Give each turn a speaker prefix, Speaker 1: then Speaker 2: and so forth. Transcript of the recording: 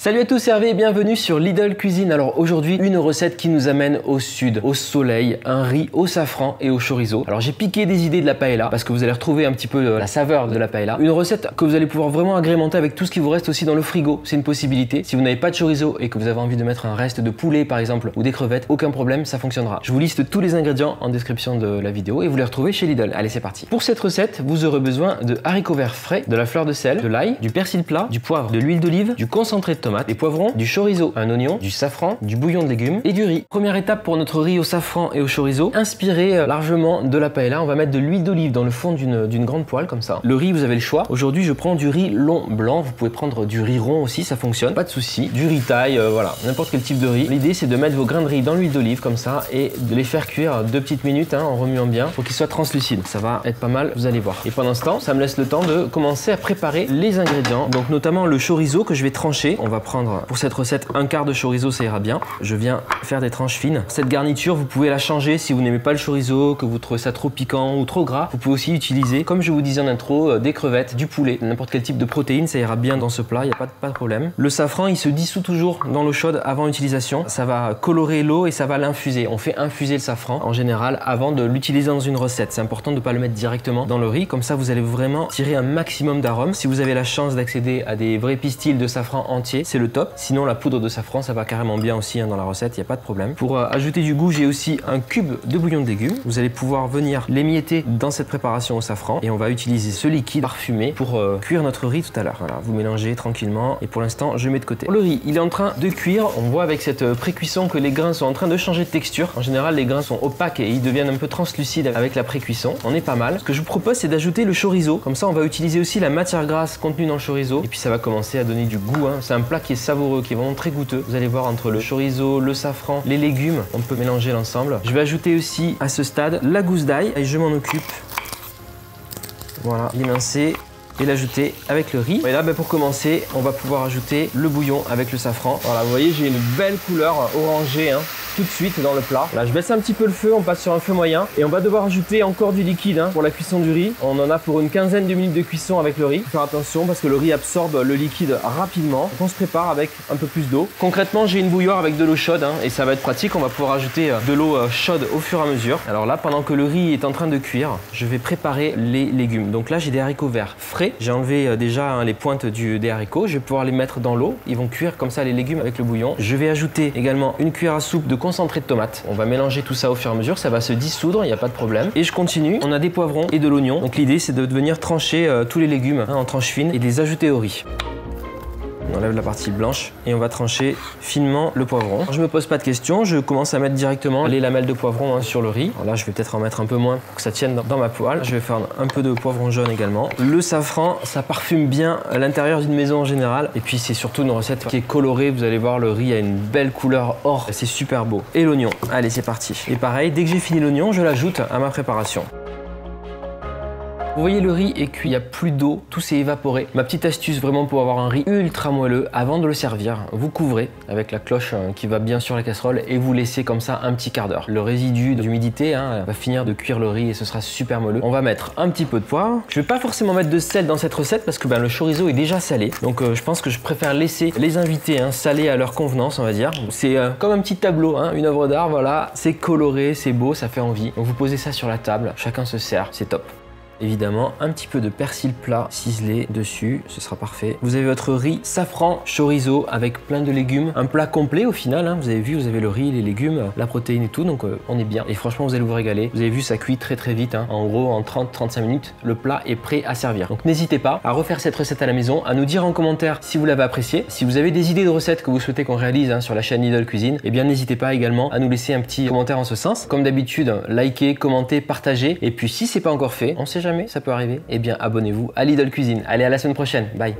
Speaker 1: Salut à tous, c'est Hervé et bienvenue sur Lidl Cuisine. Alors aujourd'hui, une recette qui nous amène au sud, au soleil, un riz au safran et au chorizo. Alors j'ai piqué des idées de la paella parce que vous allez retrouver un petit peu la saveur de la paella. Une recette que vous allez pouvoir vraiment agrémenter avec tout ce qui vous reste aussi dans le frigo. C'est une possibilité. Si vous n'avez pas de chorizo et que vous avez envie de mettre un reste de poulet par exemple ou des crevettes, aucun problème, ça fonctionnera. Je vous liste tous les ingrédients en description de la vidéo et vous les retrouvez chez Lidl. Allez, c'est parti. Pour cette recette, vous aurez besoin de haricots verts frais, de la fleur de sel, de l'ail, du persil plat, du poivre, de l'huile d'olive, du concentré de tomate, des poivrons, du chorizo, un oignon, du safran, du bouillon de légumes et du riz. Première étape pour notre riz au safran et au chorizo, inspiré largement de la paella, on va mettre de l'huile d'olive dans le fond d'une grande poêle comme ça. Le riz, vous avez le choix. Aujourd'hui, je prends du riz long blanc. Vous pouvez prendre du riz rond aussi, ça fonctionne, pas de souci. Du riz taille, voilà, n'importe quel type de riz. L'idée, c'est de mettre vos grains de riz dans l'huile d'olive comme ça et de les faire cuire 2 petites minutes en remuant bien pour qu'ils soient translucides. Ça va être pas mal, vous allez voir. Et pendant ce temps, ça me laisse le temps de commencer à préparer les ingrédients. Donc notamment le chorizo que je vais trancher. On va prendre pour cette recette un quart de chorizo, ça ira bien. Je viens faire des tranches fines. Cette garniture, vous pouvez la changer si vous n'aimez pas le chorizo, que vous trouvez ça trop piquant ou trop gras. Vous pouvez aussi utiliser, comme je vous disais en intro, des crevettes, du poulet, n'importe quel type de protéines, ça ira bien dans ce plat, il n'y a pas de problème. Le safran, il se dissout toujours dans l'eau chaude avant utilisation. Ça va colorer l'eau et ça va l'infuser. On fait infuser le safran en général avant de l'utiliser dans une recette. C'est important de ne pas le mettre directement dans le riz, comme ça vous allez vraiment tirer un maximum d'arômes. Si vous avez la chance d'accéder à des vrais pistils de safran entiers, c'est le top. Sinon la poudre de safran, ça va carrément bien aussi dans la recette, il n'y a pas de problème. Pour ajouter du goût, j'ai aussi un cube de bouillon de légumes. Vous allez pouvoir venir l'émietter dans cette préparation au safran et on va utiliser ce liquide parfumé pour cuire notre riz tout à l'heure. Voilà, vous mélangez tranquillement et pour l'instant, je mets de côté. Le riz, il est en train de cuire. On voit avec cette pré-cuisson que les grains sont en train de changer de texture. En général, les grains sont opaques et ils deviennent un peu translucides avec la pré-cuisson. On est pas mal. Ce que je vous propose, c'est d'ajouter le chorizo. Comme ça, on va utiliser aussi la matière grasse contenue dans le chorizo et puis ça va commencer à donner du goût. C'est un plat qui est savoureux, qui est vraiment très goûteux. Vous allez voir entre le chorizo, le safran, les légumes, on peut mélanger l'ensemble. Je vais ajouter aussi à ce stade la gousse d'ail et je m'en occupe. Voilà, l'émincer et l'ajouter avec le riz. Et là, pour commencer, on va pouvoir ajouter le bouillon avec le safran. Voilà, vous voyez, j'ai une belle couleur orangée tout de suite dans le plat. Là, je baisse un petit peu le feu, on passe sur un feu moyen et on va devoir ajouter encore du liquide pour la cuisson du riz. On en a pour une quinzaine de minutes de cuisson avec le riz. Faut faire attention parce que le riz absorbe le liquide rapidement. Donc, on se prépare avec un peu plus d'eau. Concrètement, j'ai une bouilloire avec de l'eau chaude et ça va être pratique. On va pouvoir ajouter de l'eau chaude au fur et à mesure. Alors là, pendant que le riz est en train de cuire, je vais préparer les légumes. Donc là, j'ai des haricots verts frais. J'ai enlevé déjà les pointes des haricots. Je vais pouvoir les mettre dans l'eau. Ils vont cuire comme ça les légumes avec le bouillon. Je vais ajouter également une cuillère à soupe de concentré de tomate. On va mélanger tout ça au fur et à mesure. Ça va se dissoudre, il n'y a pas de problème. Et je continue. On a des poivrons et de l'oignon. Donc l'idée, c'est de venir trancher tous les légumes en tranches fines et de les ajouter au riz. On enlève la partie blanche et on va trancher finement le poivron. Je me pose pas de questions, je commence à mettre directement les lamelles de poivron sur le riz. Alors là, je vais peut-être en mettre un peu moins pour que ça tienne dans ma poêle. Je vais faire un peu de poivron jaune également. Le safran, ça parfume bien l'intérieur d'une maison en général. Et puis c'est surtout une recette qui est colorée. Vous allez voir, le riz a une belle couleur or. C'est super beau. Et l'oignon. Allez, c'est parti. Et pareil, dès que j'ai fini l'oignon, je l'ajoute à ma préparation. Vous voyez, le riz est cuit, il n'y a plus d'eau, tout s'est évaporé. Ma petite astuce vraiment pour avoir un riz ultra moelleux, avant de le servir, vous couvrez avec la cloche qui va bien sur la casserole et vous laissez comme ça un petit quart d'heure. Le résidu d'humidité va finir de cuire le riz et ce sera super moelleux. On va mettre un petit peu de poivre. Je ne vais pas forcément mettre de sel dans cette recette parce que le chorizo est déjà salé. Donc je pense que je préfère laisser les invités saler à leur convenance, on va dire. C'est comme un petit tableau, une œuvre d'art, voilà. C'est coloré, c'est beau, ça fait envie. Donc vous posez ça sur la table, chacun se sert, c'est top. Évidemment, un petit peu de persil plat ciselé dessus, ce sera parfait. Vous avez votre riz safran chorizo avec plein de légumes. Un plat complet au final, vous avez vu, vous avez le riz, les légumes, la protéine et tout, donc on est bien. Et franchement, vous allez vous régaler. Vous avez vu, ça cuit très vite. En gros, en 30-35 minutes, le plat est prêt à servir. Donc n'hésitez pas à refaire cette recette à la maison, à nous dire en commentaire si vous l'avez appréciée. Si vous avez des idées de recettes que vous souhaitez qu'on réalise sur la chaîne Lidl Cuisine, eh bien n'hésitez pas également à nous laisser un petit commentaire en ce sens. Comme d'habitude, likez, commentez, partagez. Et puis si c'est pas encore fait, on sait jamais, ça peut arriver, eh bien abonnez-vous à Lidl Cuisine. Allez, à la semaine prochaine, bye.